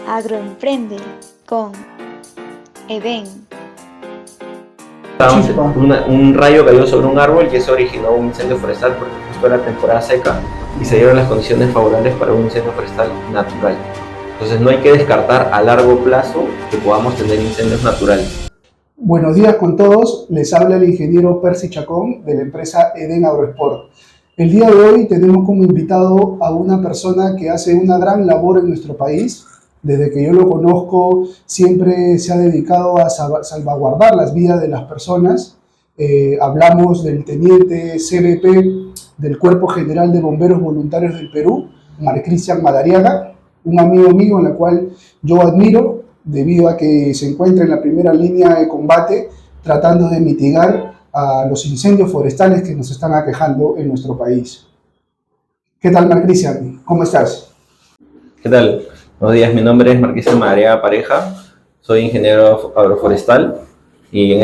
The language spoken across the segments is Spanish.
Agroemprende con Edén. Un rayo cayó sobre un árbol y eso originó un incendio forestal porque justo era temporada seca y se dieron las condiciones favorables para un incendio forestal natural. Entonces no hay que descartar a largo plazo que podamos tener incendios naturales. Buenos días con todos, les habla el ingeniero Percy Chacón de la empresa Edén Agrosport. El día de hoy tenemos como invitado a una persona que hace una gran labor en nuestro país. Desde que yo lo conozco siempre se ha dedicado a salvaguardar las vidas de las personas. Hablamos del teniente CBP del Cuerpo General de Bomberos Voluntarios del Perú, Marcristian Madariaga, un amigo mío en el cual yo admiro debido a que se encuentra en la primera línea de combate tratando de mitigar a los incendios forestales que nos están aquejando en nuestro país. ¿Qué tal, Marcristian? ¿Cómo estás? ¿Qué tal? Buenos días, mi nombre es Marcristian Madariaga Pareja, soy ingeniero agroforestal y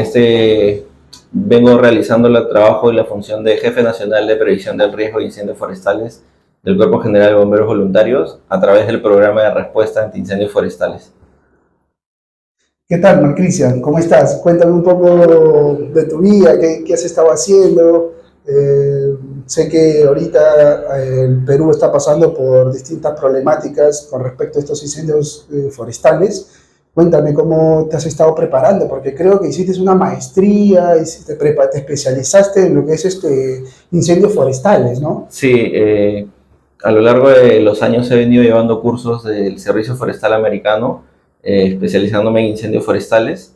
vengo realizando el trabajo y la función de Jefe Nacional de Previsión del Riesgo de Incendios Forestales del Cuerpo General de Bomberos Voluntarios a través del Programa de Respuesta ante Incendios Forestales. ¿Qué tal, Marcristian? ¿Cómo estás? Cuéntame un poco de tu vida, qué has estado haciendo. Sé que ahorita el Perú está pasando por distintas problemáticas con respecto a estos incendios forestales. Cuéntame cómo te has estado preparando, porque creo que hiciste una maestría y te especializaste en lo que es incendios forestales, ¿no? Sí, a lo largo de los años he venido llevando cursos del Servicio Forestal Americano, especializándome en incendios forestales,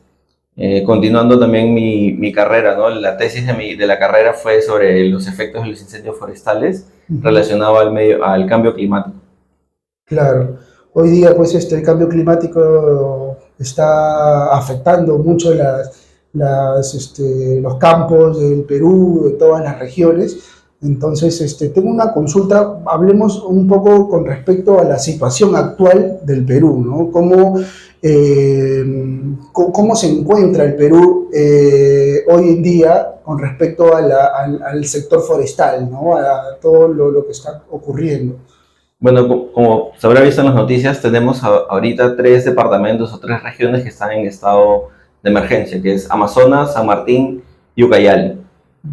continuando también mi carrera, ¿no? La tesis de la carrera fue sobre los efectos de los incendios forestales relacionados al cambio climático. Claro, hoy día pues el cambio climático está afectando mucho los campos del Perú, de todas las regiones. Entonces, tengo una consulta, hablemos un poco con respecto a la situación actual del Perú, ¿no? ¿Cómo se encuentra el Perú hoy en día con respecto al sector forestal, ¿no? A todo lo que está ocurriendo? Bueno, como se habrá visto en las noticias, tenemos ahorita 3 departamentos o 3 regiones que están en estado de emergencia, que es Amazonas, San Martín y Ucayali.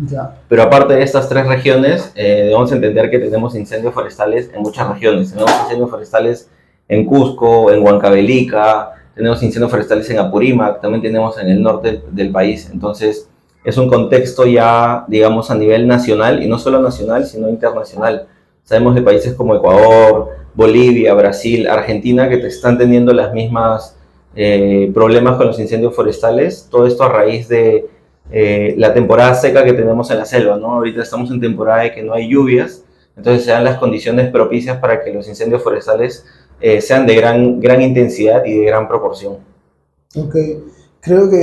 Ya. Pero aparte de estas 3 regiones, debemos entender que tenemos incendios forestales en muchas regiones. Tenemos incendios forestales en Cusco, en Huancavelica, tenemos incendios forestales en Apurímac, también tenemos en el norte del país. Entonces, es un contexto ya, digamos, a nivel nacional, y no solo nacional, sino internacional. Sabemos de países como Ecuador, Bolivia, Brasil, Argentina, que están teniendo las mismas problemas con los incendios forestales. Todo esto a raíz de la temporada seca que tenemos en la selva, ¿no? Ahorita estamos en temporada de que no hay lluvias, entonces se dan las condiciones propicias para que los incendios forestales sean de gran intensidad y de gran proporción. Ok, creo que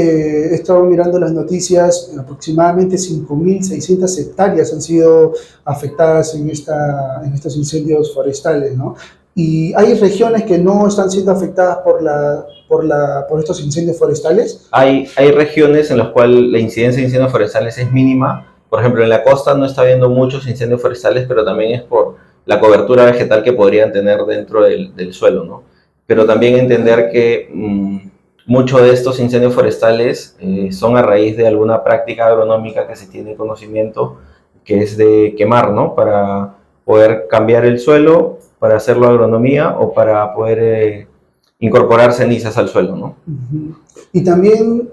he estado mirando las noticias, aproximadamente 5.600 hectáreas han sido afectadas en estos incendios forestales, ¿no? Y hay regiones que no están siendo afectadas por estos incendios forestales. Hay regiones en las cuales la incidencia de incendios forestales es mínima. Por ejemplo, en la costa no está habiendo muchos incendios forestales, pero también es por la cobertura vegetal que podrían tener dentro del suelo, ¿no? Pero también entender que muchos de estos incendios forestales son a raíz de alguna práctica agronómica que se tiene conocimiento, que es de quemar, ¿no? Para poder cambiar el suelo, para hacerlo agronomía o para poder incorporar cenizas al suelo, ¿no? Uh-huh. Y también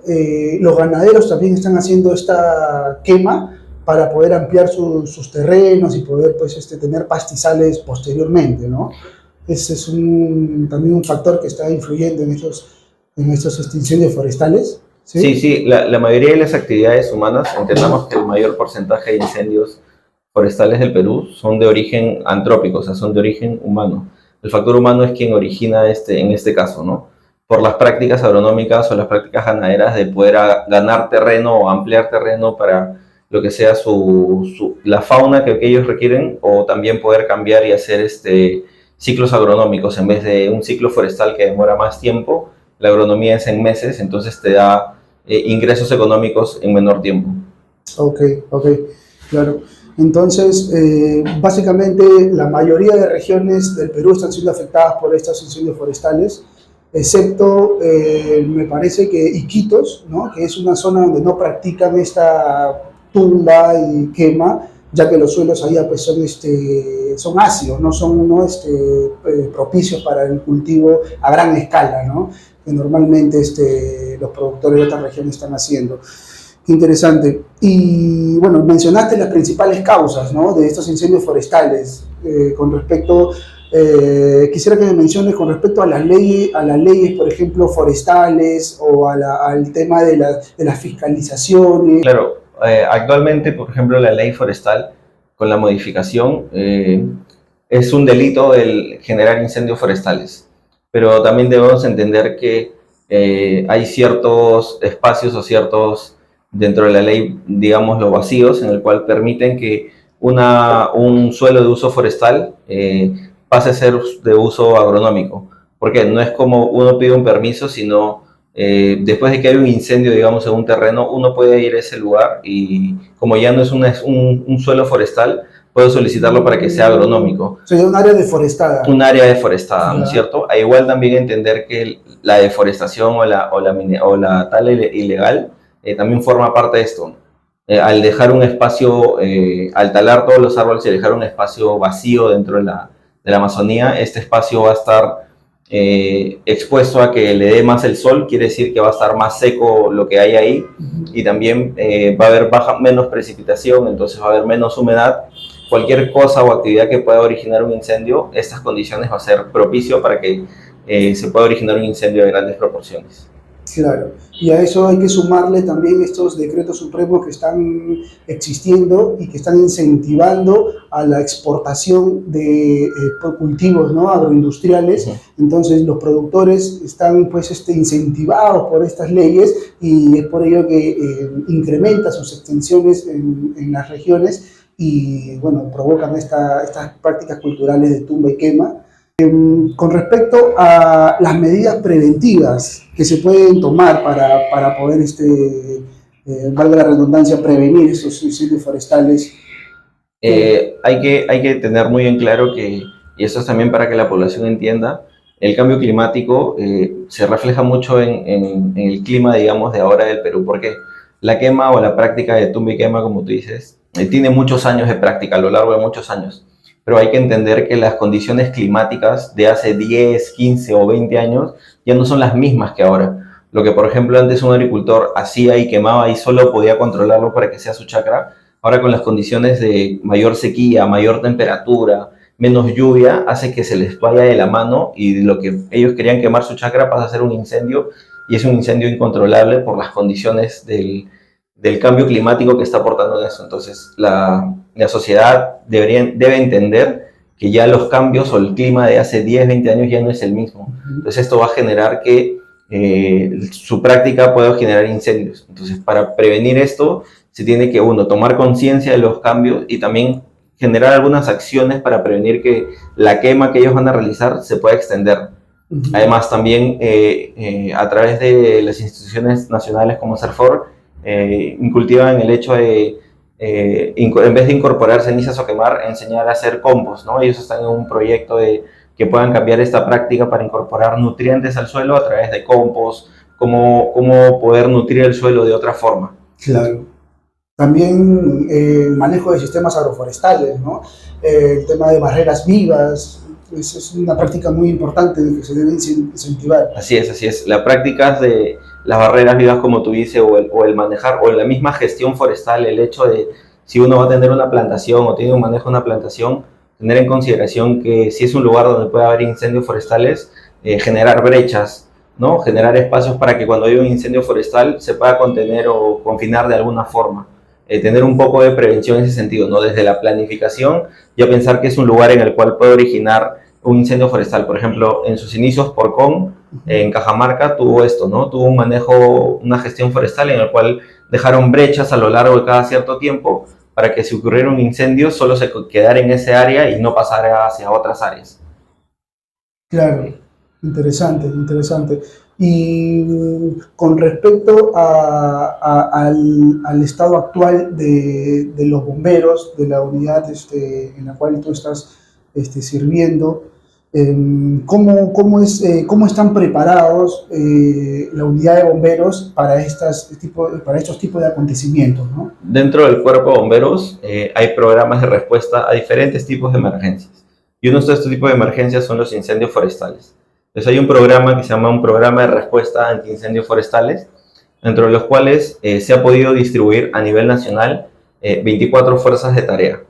los ganaderos también están haciendo esta quema para poder ampliar sus terrenos y poder pues, tener pastizales posteriormente, ¿no? Ese es también un factor que está influyendo en estos incendios forestales. Sí, sí, la mayoría de las actividades humanas, entendamos que el mayor porcentaje de incendios forestales del Perú son de origen antrópico, o sea, son de origen humano. El factor humano es quien origina en este caso, ¿no? Por las prácticas agronómicas o las prácticas ganaderas de poder ganar terreno o ampliar terreno para lo que sea la fauna que ellos requieren, o también poder cambiar y hacer ciclos agronómicos en vez de un ciclo forestal que demora más tiempo. La agronomía es en meses, entonces te da ingresos económicos en menor tiempo. Ok, claro. Entonces, básicamente la mayoría de regiones del Perú están siendo afectadas por estos incendios forestales. excepto me parece que Iquitos, ¿no? Que es una zona donde no practican esta tumba y quema, ya que los suelos allá pues son ácidos, no son ¿no? propicios para el cultivo a gran escala, ¿no? Que normalmente los productores de otras regiones están haciendo. Interesante. Y bueno, mencionaste las principales causas, ¿no? De estos incendios forestales. Con respecto, quisiera que me menciones con respecto a las leyes, por ejemplo, forestales o al tema de las fiscalizaciones. Claro, actualmente, por ejemplo, la ley forestal, con la modificación, es un delito el generar incendios forestales, pero también debemos entender que hay ciertos espacios o ciertos, dentro de la ley, digámoslo, vacíos, en el cual permiten que un suelo de uso forestal pase a ser de uso agronómico. Porque no es como uno pide un permiso, sino después de que hay un incendio, digamos, en un terreno, uno puede ir a ese lugar y como ya no es un suelo forestal, puede solicitarlo para que sea agronómico. Sería un área deforestada. Un área deforestada, ¿no es cierto? A igual también entender que la deforestación o la tala ilegal también forma parte de esto. Al dejar un espacio, al talar todos los árboles y dejar un espacio vacío dentro de la Amazonía, este espacio va a estar expuesto a que le dé más el sol, quiere decir que va a estar más seco lo que hay ahí y también va a haber menos precipitación, entonces va a haber menos humedad. Cualquier cosa o actividad que pueda originar un incendio, estas condiciones va a ser propicio para que se pueda originar un incendio de grandes proporciones. Claro, y a eso hay que sumarle también estos decretos supremos que están existiendo y que están incentivando a la exportación de cultivos, ¿no? Agroindustriales. Entonces los productores están pues incentivados por estas leyes y es por ello que incrementa sus extensiones en las regiones y bueno, provocan estas prácticas culturales de tumba y quema. Con respecto a las medidas preventivas que se pueden tomar para poder, valga la redundancia, prevenir estos incendios forestales. Hay que tener muy en claro que, y eso es también para que la población entienda, el cambio climático se refleja mucho en el clima, digamos, de ahora del Perú, porque la quema o la práctica de tumba y quema, como tú dices, tiene muchos años de práctica, a lo largo de muchos años. Pero hay que entender que las condiciones climáticas de hace 10, 15 o 20 años ya no son las mismas que ahora. Lo que, por ejemplo, antes un agricultor hacía y quemaba y solo podía controlarlo para que sea su chacra, ahora con las condiciones de mayor sequía, mayor temperatura, menos lluvia, hace que se les vaya de la mano y lo que ellos querían quemar su chacra pasa a ser un incendio y es un incendio incontrolable por las condiciones del cambio climático que está aportando en eso. Entonces, la sociedad debe entender que ya los cambios o el clima de hace 10, 20 años ya no es el mismo. Entonces, esto va a generar que su práctica pueda generar incendios. Entonces, para prevenir esto, se tiene que, uno, tomar conciencia de los cambios y también generar algunas acciones para prevenir que la quema que ellos van a realizar se pueda extender. Además, también a través de las instituciones nacionales como CERFOR, incultivan el hecho de, en vez de incorporar cenizas o quemar, enseñar a hacer compost, ¿no? Ellos están en un proyecto de que puedan cambiar esta práctica para incorporar nutrientes al suelo a través de compost, cómo poder nutrir el suelo de otra forma. Claro. También el manejo de sistemas agroforestales, ¿no? El tema de barreras vivas, es una práctica muy importante que se debe incentivar. Así es. Las prácticas de las barreras vivas, como tú dices, o el manejar, o la misma gestión forestal, el hecho de si uno va a tener una plantación o tiene un manejo de una plantación, tener en consideración que si es un lugar donde puede haber incendios forestales, generar brechas, ¿no? Generar espacios para que cuando haya un incendio forestal se pueda contener o confinar de alguna forma. Tener un poco de prevención en ese sentido, ¿no? Desde la planificación, ya pensar que es un lugar en el cual puede originar un incendio forestal. Por ejemplo, en sus inicios, Porcón, en Cajamarca, tuvo esto, ¿no? Tuvo un manejo, una gestión forestal en el cual dejaron brechas a lo largo de cada cierto tiempo para que si ocurriera un incendio solo se quedara en ese área y no pasara hacia otras áreas. Claro, interesante. Y con respecto al estado actual de los bomberos, de la unidad en la cual tú estás sirviendo, ¿Cómo están preparados la unidad de bomberos para, para estos tipos de acontecimientos, ¿no? Dentro del cuerpo de bomberos hay programas de respuesta a diferentes tipos de emergencias. Y uno de estos tipos de emergencias son los incendios forestales. Entonces hay un programa que se llama un programa de respuesta anti incendios forestales, dentro de los cuales se ha podido distribuir a nivel nacional 24 fuerzas de tarea.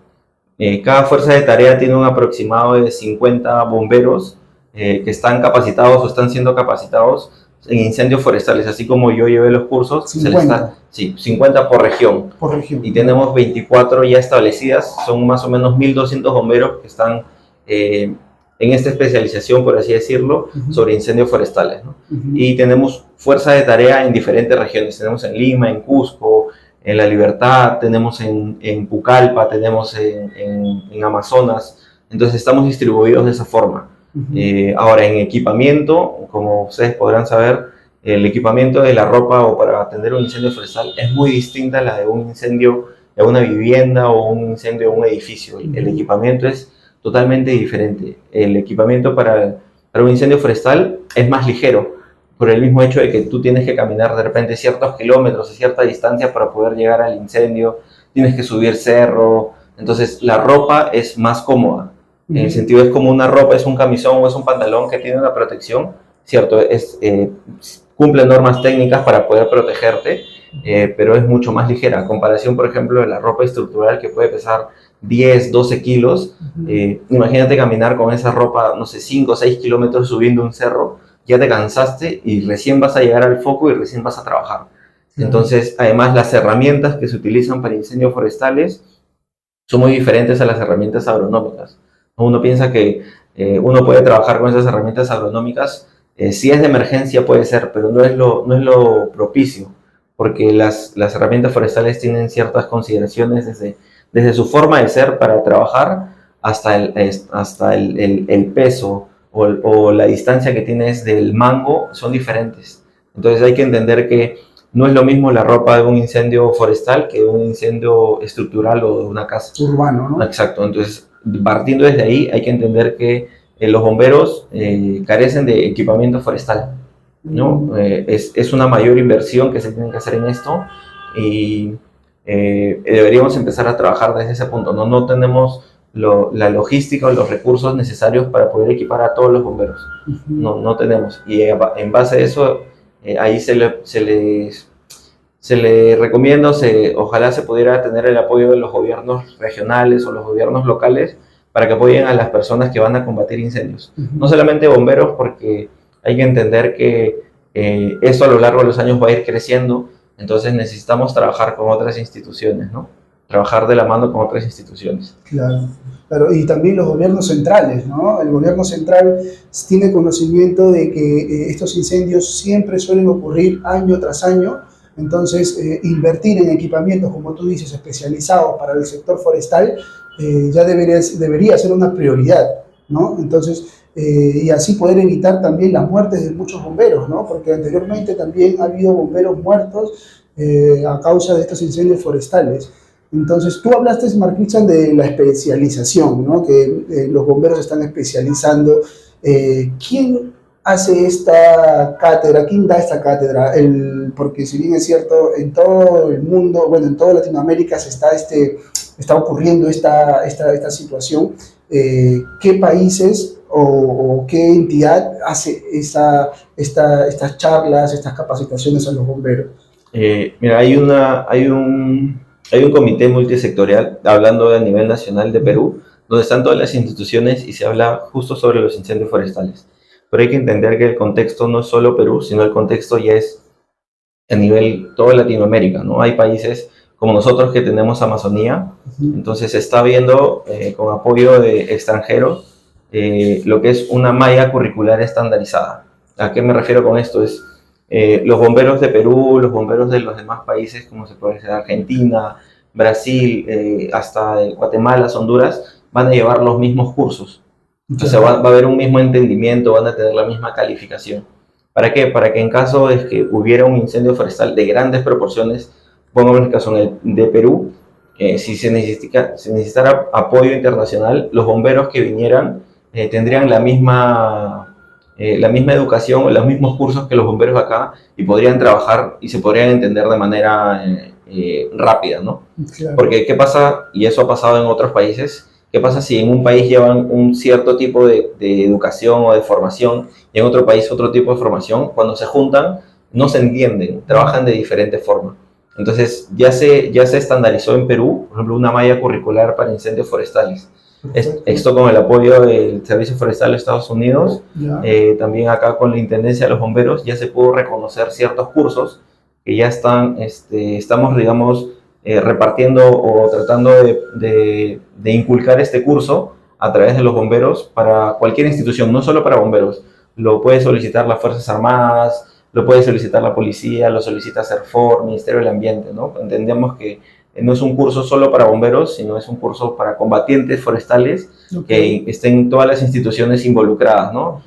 Cada fuerza de tarea tiene un aproximado de 50 bomberos que están capacitados o están siendo capacitados en incendios forestales. Así como yo llevé los cursos, 50. Sí, 50 por región. Por región. Y tenemos 24 ya establecidas, son más o menos 1.200 bomberos que están en esta especialización, por así decirlo, sobre incendios forestales, ¿no? Y tenemos fuerza de tarea en diferentes regiones. Tenemos en Lima, en Cusco, en La Libertad, tenemos en Pucallpa, tenemos en Amazonas. Entonces estamos distribuidos de esa forma. Ahora, en equipamiento, como ustedes podrán saber, el equipamiento de la ropa o para atender un incendio forestal es muy distinta a la de un incendio de una vivienda o un incendio de un edificio. El equipamiento es totalmente diferente. El equipamiento para un incendio forestal es más ligero, por el mismo hecho de que tú tienes que caminar de repente ciertos kilómetros a cierta distancia para poder llegar al incendio, tienes que subir cerro, entonces la ropa es más cómoda. En el sentido es como una ropa, es un camisón o es un pantalón que tiene una protección, ¿cierto? Cumple normas técnicas para poder protegerte, pero es mucho más ligera. A comparación, por ejemplo, de la ropa estructural que puede pesar 10, 12 kilos. Imagínate caminar con esa ropa, no sé, 5 o 6 kilómetros subiendo un cerro, ya te cansaste y recién vas a llegar al foco y recién vas a trabajar. Entonces, además, las herramientas que se utilizan para incendios forestales son muy diferentes a las herramientas agronómicas. Uno piensa que uno puede trabajar con esas herramientas agronómicas, si es de emergencia puede ser, pero no es lo propicio, porque las herramientas forestales tienen ciertas consideraciones desde su forma de ser para trabajar hasta el peso o la distancia que tienes del mango son diferentes. Entonces hay que entender que no es lo mismo la ropa de un incendio forestal que de un incendio estructural o de una casa. Urbano, ¿no? Exacto, entonces partiendo desde ahí hay que entender que los bomberos carecen de equipamiento forestal, ¿no? Es una mayor inversión que se tiene que hacer en esto y deberíamos empezar a trabajar desde ese punto. No tenemos la logística o los recursos necesarios para poder equipar a todos los bomberos. No tenemos. Y en base a eso, ahí se le recomienda, ojalá se pudiera tener el apoyo de los gobiernos regionales o los gobiernos locales para que apoyen a las personas que van a combatir incendios. No solamente bomberos, porque hay que entender que esto a lo largo de los años va a ir creciendo, entonces necesitamos trabajar con otras instituciones, ¿no? Trabajar de la mano con otras instituciones. Claro, claro, y también los gobiernos centrales, ¿no? El gobierno central tiene conocimiento de que estos incendios siempre suelen ocurrir año tras año, entonces invertir en equipamientos, como tú dices, especializados para el sector forestal, ya debería ser una prioridad, ¿no? Entonces, y así poder evitar también las muertes de muchos bomberos, ¿no? Porque anteriormente también ha habido bomberos muertos a causa de estos incendios forestales. Entonces, tú hablaste, Mark Christian, de la especialización, ¿no? Que los bomberos están especializando. ¿Quién hace esta cátedra? ¿Quién da esta cátedra? Porque si bien es cierto, en todo el mundo, bueno, en toda Latinoamérica está ocurriendo esta situación. ¿Qué países o qué entidad hace estas charlas, estas capacitaciones a los bomberos? Mira, hay un comité multisectorial, hablando a nivel nacional de Perú, donde están todas las instituciones y se habla justo sobre los incendios forestales. Pero hay que entender que el contexto no es solo Perú, sino el contexto ya es a nivel toda Latinoamérica, ¿no? Hay países como nosotros que tenemos Amazonía, entonces se está viendo con apoyo de extranjeros lo que es una malla curricular estandarizada. ¿A qué me refiero con esto? Es los bomberos de Perú, los bomberos de los demás países, como se puede decir, Argentina, Brasil, hasta Guatemala, Honduras, van a llevar los mismos cursos. Entonces va a haber un mismo entendimiento, van a tener la misma calificación. ¿Para qué? Para que en caso de que hubiera un incendio forestal de grandes proporciones, pongamos el caso de Perú, si se necesitara apoyo internacional, los bomberos que vinieran tendrían la misma educación o los mismos cursos que los bomberos acá y podrían trabajar y se podrían entender de manera rápida, ¿no? Claro. Porque ¿qué pasa? Y eso ha pasado en otros países. ¿Qué pasa si en un país llevan un cierto tipo de educación o de formación y en otro país otro tipo de formación? Cuando se juntan no se entienden, trabajan de diferente forma. Entonces ya se estandarizó en Perú, por ejemplo, una malla curricular para incendios forestales. Esto con el apoyo del Servicio Forestal de Estados Unidos, también acá con la Intendencia de los Bomberos, ya se pudo reconocer ciertos cursos que ya estamos, digamos, repartiendo o tratando de inculcar este curso a través de los bomberos para cualquier institución, no solo para bomberos. Lo puede solicitar las Fuerzas Armadas, lo puede solicitar la policía, lo solicita CERFOR, Ministerio del Ambiente, ¿no? Entendemos que no es un curso solo para bomberos, sino es un curso para combatientes forestales, que estén todas las instituciones involucradas, ¿no?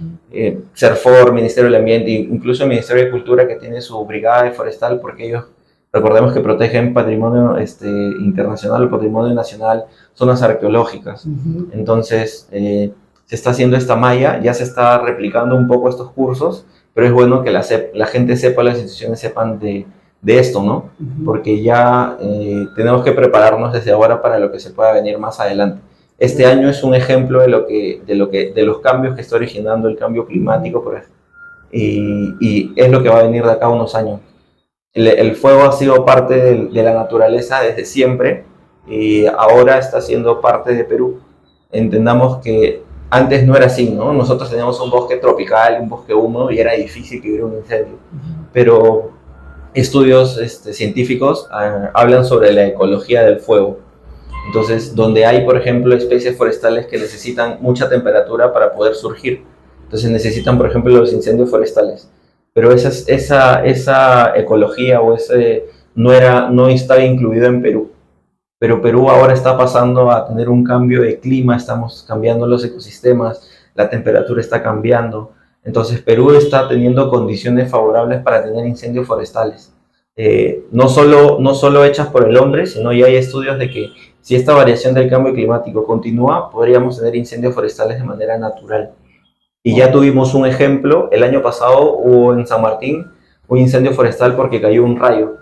CERFOR, Ministerio del Ambiente, incluso el Ministerio de Cultura, que tiene su brigada de forestal, porque ellos, recordemos que protegen patrimonio internacional, patrimonio nacional, zonas arqueológicas. Entonces, se está haciendo esta malla, ya se está replicando un poco estos cursos, pero es bueno que la gente sepa, las instituciones sepan de esto, ¿no? Porque ya tenemos que prepararnos desde ahora para lo que se pueda venir más adelante. Este año es un ejemplo de los cambios que está originando el cambio climático, por ejemplo, y es lo que va a venir de acá a unos años. El fuego ha sido parte de la naturaleza desde siempre y ahora está siendo parte de Perú. Entendamos que antes no era así, ¿no? Nosotros teníamos un bosque tropical, un bosque húmedo y era difícil que hubiera un incendio. Pero estudios científicos hablan sobre la ecología del fuego. Entonces, donde hay, por ejemplo, especies forestales que necesitan mucha temperatura para poder surgir. Entonces necesitan, por ejemplo, los incendios forestales. Pero esa ecología o no estaba incluido en Perú. Pero Perú ahora está pasando a tener un cambio de clima, estamos cambiando los ecosistemas, la temperatura está cambiando. Entonces Perú está teniendo condiciones favorables para tener incendios forestales. No solo hechas por el hombre, sino ya hay estudios de que si esta variación del cambio climático continúa, podríamos tener incendios forestales de manera natural. Y ya tuvimos un ejemplo, el año pasado hubo en San Martín un incendio forestal porque cayó un rayo.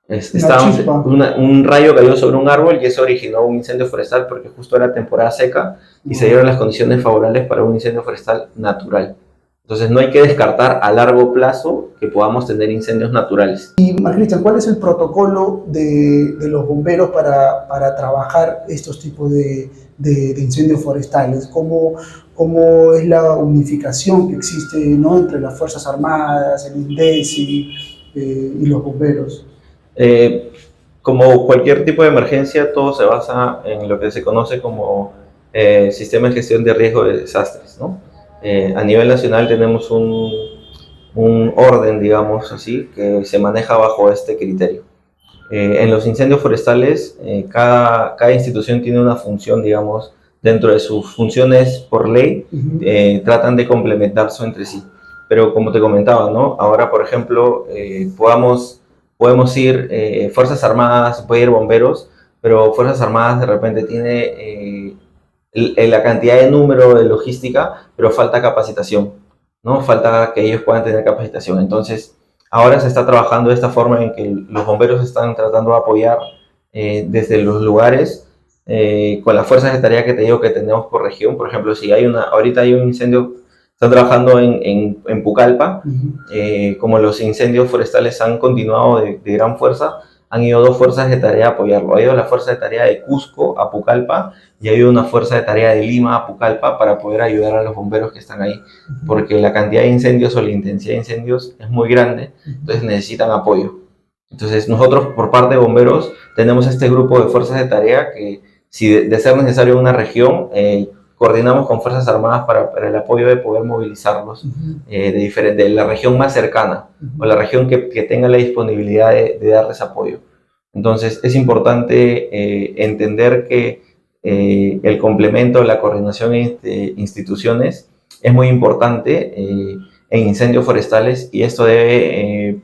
Un rayo cayó sobre un árbol y eso originó un incendio forestal porque justo era temporada seca y se dieron las condiciones favorables para un incendio forestal natural. Entonces no hay que descartar a largo plazo que podamos tener incendios naturales. Y Cristian, ¿cuál es el protocolo de los bomberos para trabajar estos tipos de incendios forestales? ¿Cómo es la unificación que existe, ¿no?, entre las Fuerzas Armadas, el INDECI y los bomberos? Como cualquier tipo de emergencia, todo se basa en lo que se conoce como sistema de gestión de riesgo de desastres, ¿no? A nivel nacional tenemos un orden, digamos así, que se maneja bajo este criterio. En los incendios forestales, cada institución tiene una función, digamos, dentro de sus funciones por ley, tratan de complementarse entre sí. Pero como te comentaba, ¿no? Ahora, por ejemplo, podemos ir Fuerzas Armadas, puede ir bomberos, pero Fuerzas Armadas de repente tiene la cantidad de número de logística, pero falta capacitación, ¿no? Falta que ellos puedan tener capacitación. Entonces, ahora se está trabajando de esta forma en que los bomberos están tratando de apoyar desde los lugares con las fuerzas de tarea que te digo que tenemos por región. Por ejemplo, si ahorita hay un incendio, están trabajando en Pucallpa, como los incendios forestales han continuado de gran fuerza, han ido 2 fuerzas de tarea a apoyarlo. Ha ido la fuerza de tarea de Cusco a Pucallpa y ha ido una fuerza de tarea de Lima a Pucallpa para poder ayudar a los bomberos que están ahí, porque la cantidad de incendios o la intensidad de incendios es muy grande, entonces necesitan apoyo. Entonces nosotros, por parte de bomberos, tenemos este grupo de fuerzas de tarea que, si de ser necesario en una región, coordinamos con Fuerzas Armadas para el apoyo de poder movilizarlos de la región más cercana o la región que tenga la disponibilidad de darles apoyo. Entonces es importante entender que el complemento, la coordinación entre instituciones es muy importante en incendios forestales y esto debe,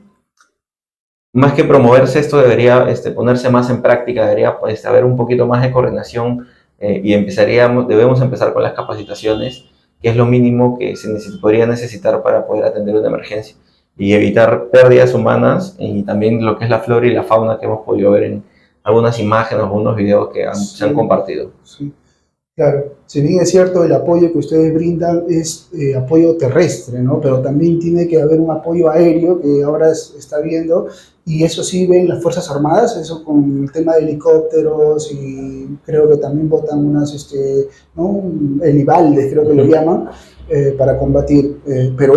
más que promoverse, esto debería ponerse más en práctica, debería haber un poquito más de coordinación y debemos empezar con las capacitaciones, que es lo mínimo que podría necesitar para poder atender una emergencia y evitar pérdidas humanas y también lo que es la flora y la fauna que hemos podido ver en algunas imágenes, algunos videos que se han compartido. Sí. Claro, si bien es cierto, el apoyo que ustedes brindan es apoyo terrestre, ¿no? Pero también tiene que haber un apoyo aéreo que ahora está viendo, y eso sí ven las Fuerzas Armadas, eso con el tema de helicópteros, y creo que también botan unas, ¿no? Helibaldes, creo que lo llaman, para combatir, pero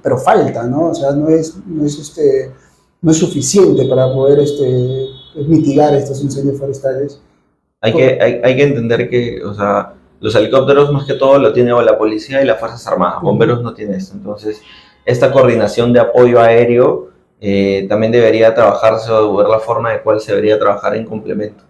pero falta, ¿no? O sea, no es suficiente para poder mitigar estos incendios forestales. Hay que entender que, o sea, los helicópteros más que todo lo tiene la policía y las Fuerzas Armadas, bomberos no tienen esto. Entonces, esta coordinación de apoyo aéreo también debería trabajarse o ver la forma de cuál se debería trabajar en complemento.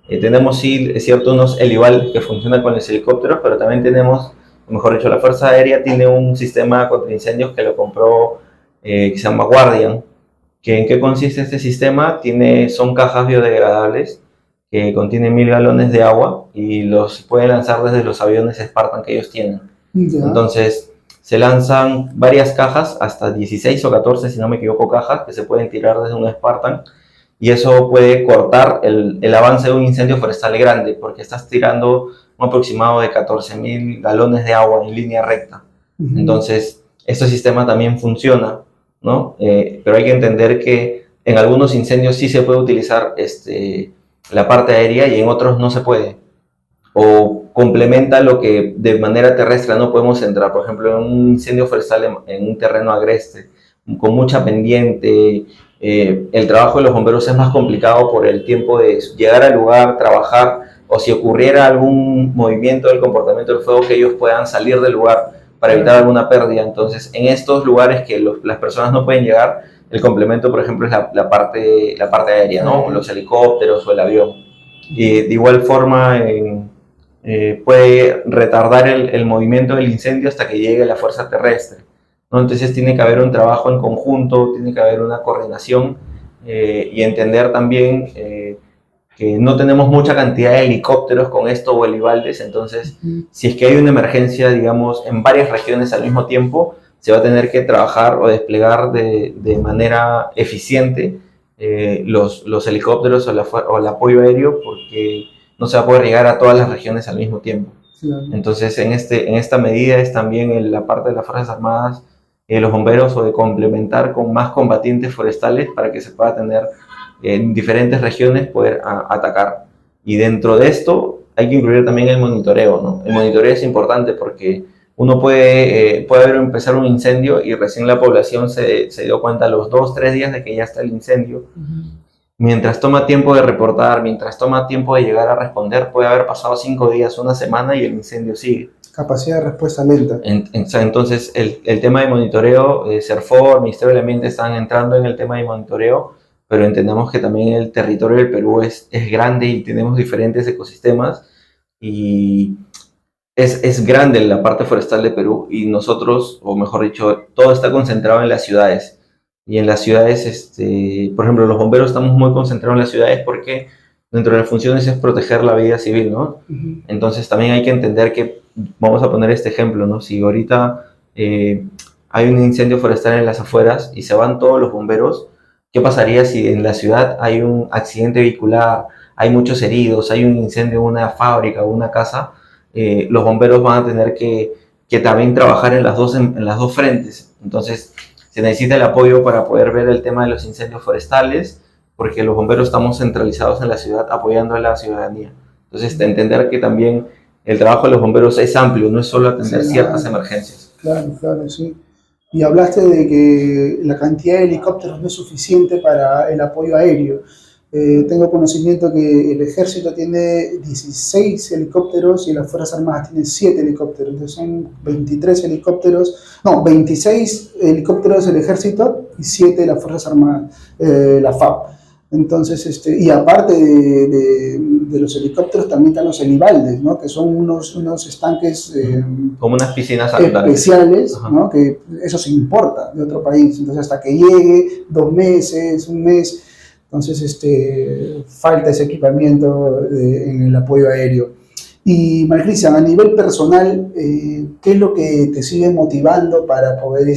Tenemos, sí, es cierto, unos helival que funcionan con los helicópteros, pero también tenemos, o mejor dicho, la Fuerza Aérea tiene un sistema contra incendios que lo compró, que se llama Guardian. ¿En qué consiste este sistema? Son cajas biodegradables que contienen 1000 galones de agua y los pueden lanzar desde los aviones Spartan que ellos tienen. Ya. Entonces, se lanzan varias cajas, hasta 16 o 14, si no me equivoco, cajas que se pueden tirar desde un Spartan, y eso puede cortar el avance de un incendio forestal grande, porque estás tirando un aproximado de 14.000 galones de agua en línea recta. Entonces, este sistema también funciona, ¿no? Pero hay que entender que en algunos incendios sí se puede utilizar la parte aérea y en otros no se puede. O complementa lo que de manera terrestre no podemos entrar. Por ejemplo, en un incendio forestal en un terreno agreste, con mucha pendiente, el trabajo de los bomberos es más complicado por el tiempo de llegar al lugar, trabajar, o si ocurriera algún movimiento del comportamiento del fuego, que ellos puedan salir del lugar para evitar alguna pérdida. Entonces, en estos lugares que las personas no pueden llegar, el complemento, por ejemplo, es la parte aérea, ¿no? Los helicópteros o el avión. Y de igual forma puede retardar el movimiento del incendio hasta que llegue la fuerza terrestre, ¿no? Entonces tiene que haber un trabajo en conjunto, tiene que haber una coordinación, y entender también que no tenemos mucha cantidad de helicópteros con esto o helibaldes. Entonces, si es que hay una emergencia, digamos, en varias regiones al mismo tiempo, se va a tener que trabajar o desplegar de manera eficiente los helicópteros o el apoyo aéreo, porque no se va a poder llegar a todas las regiones al mismo tiempo. Claro. Entonces, en esta medida es también la parte de las Fuerzas Armadas, los bomberos, o de complementar con más combatientes forestales para que se pueda tener en diferentes regiones poder atacar. Y dentro de esto hay que incluir también el monitoreo, ¿no? El monitoreo es importante porque uno puede empezar un incendio y recién la población se dio cuenta a los 2-3 días de que ya está el incendio. Mientras toma tiempo de reportar, mientras toma tiempo de llegar a responder, puede haber pasado 5 días, una semana, y el incendio sigue. Capacidad de respuesta lenta. Entonces, el tema de monitoreo, CERFOR, Ministerio del Ambiente están entrando en el tema de monitoreo, pero entendemos que también el territorio del Perú es grande y tenemos diferentes ecosistemas, y es grande la parte forestal de Perú, y nosotros, o mejor dicho, todo está concentrado en las ciudades. Y en las ciudades, por ejemplo, los bomberos estamos muy concentrados en las ciudades porque dentro de las funciones es proteger la vida civil, ¿no? Entonces también hay que entender que, vamos a poner este ejemplo, ¿no? Si ahorita hay un incendio forestal en las afueras y se van todos los bomberos, ¿qué pasaría si en la ciudad hay un accidente vehicular, hay muchos heridos, hay un incendio en una fábrica o una casa? Los bomberos van a tener que también trabajar en las dos frentes. Entonces, se necesita el apoyo para poder ver el tema de los incendios forestales, porque los bomberos estamos centralizados en la ciudad apoyando a la ciudadanía. Entonces, entender que también el trabajo de los bomberos es amplio, no es solo atender ciertas emergencias. Claro, sí. Y hablaste de que la cantidad de helicópteros no es suficiente para el apoyo aéreo. Tengo conocimiento que el ejército tiene 16 helicópteros y las Fuerzas Armadas tienen 7 helicópteros. Entonces son 26 helicópteros del ejército y 7 de las Fuerzas Armadas, la FAB. Entonces, y aparte de los helicópteros también están los helibaldes, ¿no? Que son unos estanques como unas piscinas especiales, ¿no? Que eso se importa de otro país. Entonces, hasta que llegue 2 meses, un mes. Entonces, falta ese equipamiento en el apoyo aéreo. Y Marcristian, a nivel personal, ¿qué es lo que te sigue motivando para poder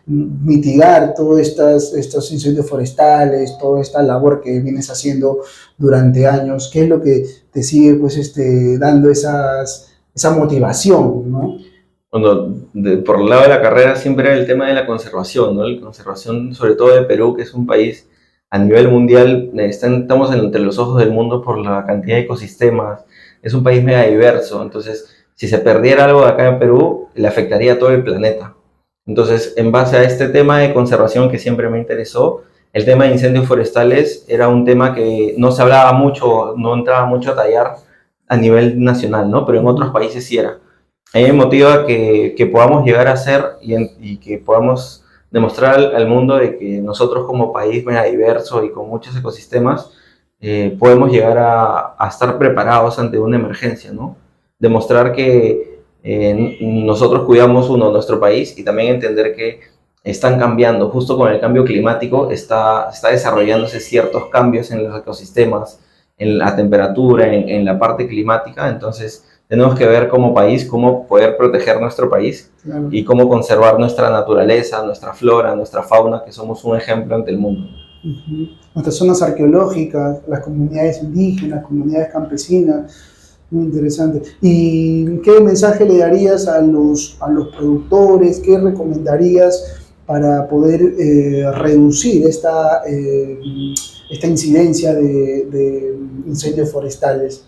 mitigar todos estos incendios forestales, toda esta labor que vienes haciendo durante años? ¿Qué es lo que te sigue pues, dando esa motivación, ¿no? Bueno, por el lado de la carrera siempre era el tema de la conservación, ¿no? La conservación, sobre todo de Perú, que es un país a nivel mundial, estamos entre los ojos del mundo por la cantidad de ecosistemas, es un país mega diverso, entonces si se perdiera algo de acá en Perú, le afectaría a todo el planeta. Entonces, en base a este tema de conservación que siempre me interesó, el tema de incendios forestales era un tema que no se hablaba mucho, no entraba mucho a tallar a nivel nacional, ¿no? Pero en otros países sí era. A mí me motiva que podamos llegar a ser y que podamos demostrar al mundo de que nosotros como país mega diverso y con muchos ecosistemas podemos llegar a estar preparados ante una emergencia, ¿no? Demostrar que nosotros cuidamos nuestro país y también entender que están cambiando, justo con el cambio climático está desarrollándose ciertos cambios en los ecosistemas, en la temperatura, en la parte climática, entonces tenemos que ver como país cómo poder proteger nuestro país Claro. y cómo conservar nuestra naturaleza, nuestra flora, nuestra fauna, que somos un ejemplo ante el mundo. Nuestras zonas arqueológicas, las comunidades indígenas, comunidades campesinas, muy interesante. ¿Y qué mensaje le darías a los productores? ¿Qué recomendarías para poder reducir esta incidencia de incendios forestales?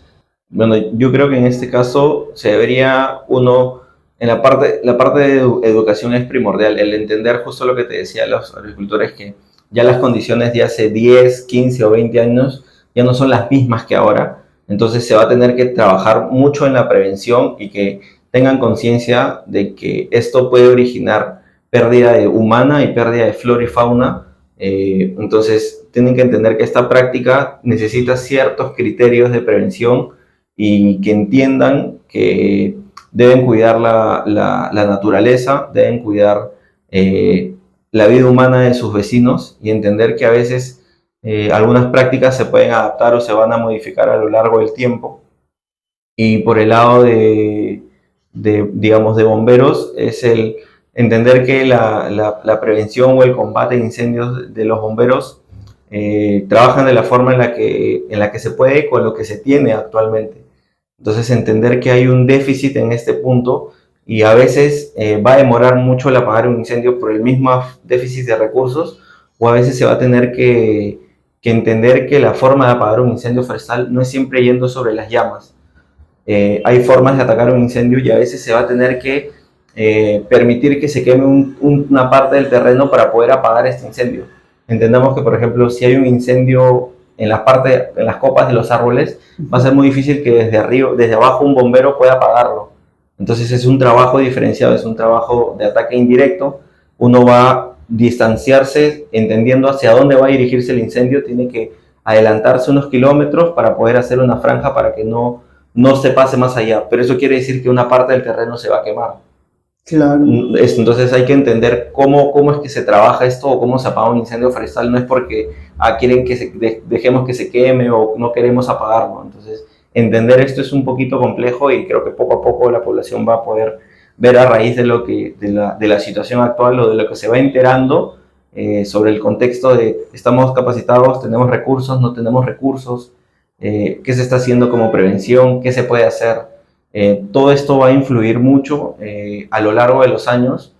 Bueno, yo creo que en este caso se debería en la parte de educación es primordial, el entender justo lo que te decía los agricultores, que ya las condiciones de hace 10, 15 o 20 años ya no son las mismas que ahora, entonces se va a tener que trabajar mucho en la prevención y que tengan conciencia de que esto puede originar pérdida humana y pérdida de flora y fauna, entonces tienen que entender que esta práctica necesita ciertos criterios de prevención y que entiendan que deben cuidar la naturaleza, deben cuidar la vida humana de sus vecinos y entender que a veces algunas prácticas se pueden adaptar o se van a modificar a lo largo del tiempo. Y por el lado digamos, de bomberos, es el entender que la prevención o el combate de incendios de los bomberos trabajan de la forma en la que se puede con lo que se tiene actualmente. Entonces, entender que hay un déficit en este punto y a veces va a demorar mucho el apagar un incendio por el mismo déficit de recursos, o a veces se va a tener que entender que la forma de apagar un incendio forestal no es siempre yendo sobre las llamas. Hay formas de atacar un incendio y a veces se va a tener que permitir que se queme una parte del terreno para poder apagar este incendio. Entendamos que, por ejemplo, si hay un incendio en las copas de los árboles, va a ser muy difícil que desde abajo un bombero pueda apagarlo. Entonces es un trabajo diferenciado, es un trabajo de ataque indirecto. Uno va a distanciarse entendiendo hacia dónde va a dirigirse el incendio, tiene que adelantarse unos kilómetros para poder hacer una franja para que no se pase más allá. Pero eso quiere decir que una parte del terreno se va a quemar. Claro. Entonces hay que entender cómo es que se trabaja esto o cómo se apaga un incendio forestal. No es porque quieren que dejemos que se queme o no queremos apagarlo. Entonces entender esto es un poquito complejo y creo que poco a poco la población va a poder ver a raíz de la situación actual o de lo que se va enterando sobre el contexto de estamos capacitados, tenemos recursos, no tenemos recursos, qué se está haciendo como prevención, qué se puede hacer. Todo esto va a influir mucho a lo largo de los años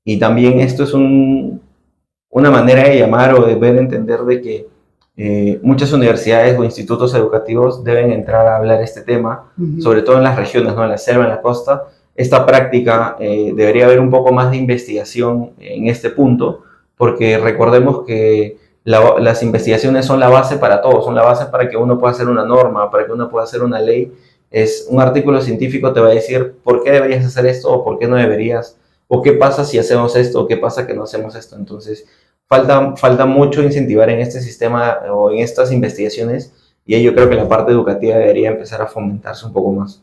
y también esto es una manera de llamar o de ver, entender de que muchas universidades o institutos educativos deben entrar a hablar este tema, sobre todo en las regiones, ¿no? En la selva, en la costa. Esta práctica debería haber un poco más de investigación en este punto, porque recordemos que las investigaciones son la base para todo, son la base para que uno pueda hacer una norma, para que uno pueda hacer una ley. Es un artículo científico te va a decir por qué deberías hacer esto o por qué no deberías, o qué pasa si hacemos esto o qué pasa que no hacemos esto. Entonces falta mucho incentivar en este sistema o en estas investigaciones y yo creo que la parte educativa debería empezar a fomentarse un poco más.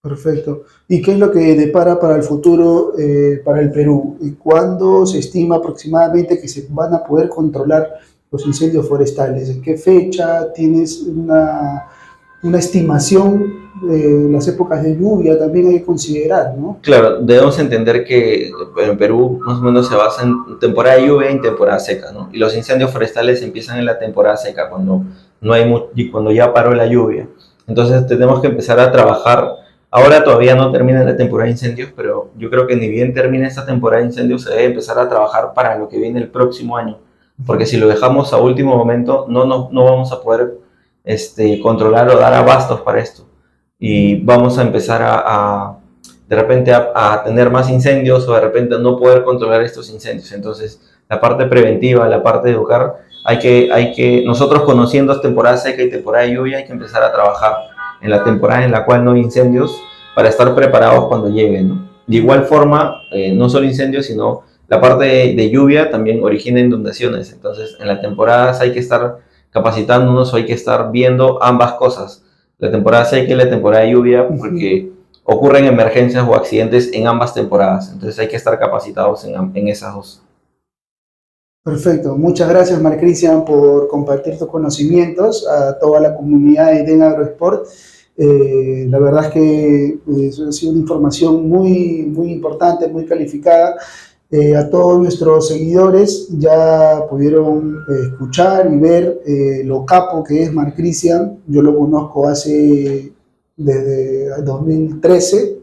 Perfecto. ¿Y qué es lo que depara para el futuro para el Perú? ¿Y cuándo se estima aproximadamente que se van a poder controlar los incendios forestales? ¿En qué fecha? ¿Tienes una estimación de las épocas de lluvia? También hay que considerar, ¿no? Claro, debemos entender que en Perú más o menos se basa en temporada de lluvia y en temporada seca, ¿no? Y los incendios forestales empiezan en la temporada seca, cuando no hay y cuando ya paró la lluvia. Entonces tenemos que empezar a trabajar. Ahora todavía no termina la temporada de incendios, pero yo creo que ni bien termine esta temporada de incendios se debe empezar a trabajar para lo que viene el próximo año. Porque si lo dejamos a último momento, no vamos a poder controlar o dar abastos para esto. Y vamos a empezar de repente a tener más incendios o de repente no poder controlar estos incendios. Entonces, la parte preventiva, la parte de educar, nosotros conociendo temporada seca y temporada de lluvia, hay que empezar a trabajar en la temporada en la cual no hay incendios para estar preparados cuando lleguen, ¿no? De igual forma, no solo incendios, sino la parte de lluvia también origina inundaciones. Entonces, en las temporadas hay que estar capacitándonos o hay que estar viendo ambas cosas, la temporada seca y la temporada de lluvia, porque ocurren emergencias o accidentes en ambas temporadas. Entonces hay que estar capacitados en esas dos. Perfecto. Muchas gracias, Marcristian, por compartir tus conocimientos a toda la comunidad de Eden Agrosport. La verdad es que ha sido una información muy, muy importante, muy calificada. A todos nuestros seguidores ya pudieron escuchar y ver lo capo que es Marcristian. Yo lo conozco desde 2013,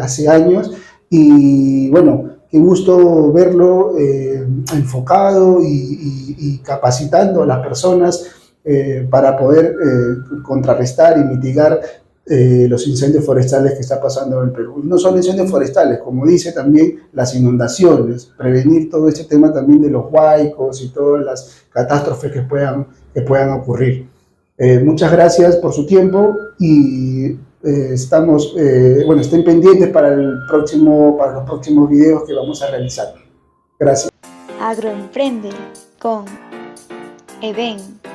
hace años, y bueno, qué gusto verlo enfocado y capacitando a las personas para poder contrarrestar y mitigar los incendios forestales que está pasando en el Perú. No solo incendios forestales, como dice también las inundaciones, prevenir todo este tema también de los huaicos y todas las catástrofes que puedan ocurrir. Muchas gracias por su tiempo y estén pendientes para los próximos videos que vamos a realizar. Gracias. Agroemprende con Eden.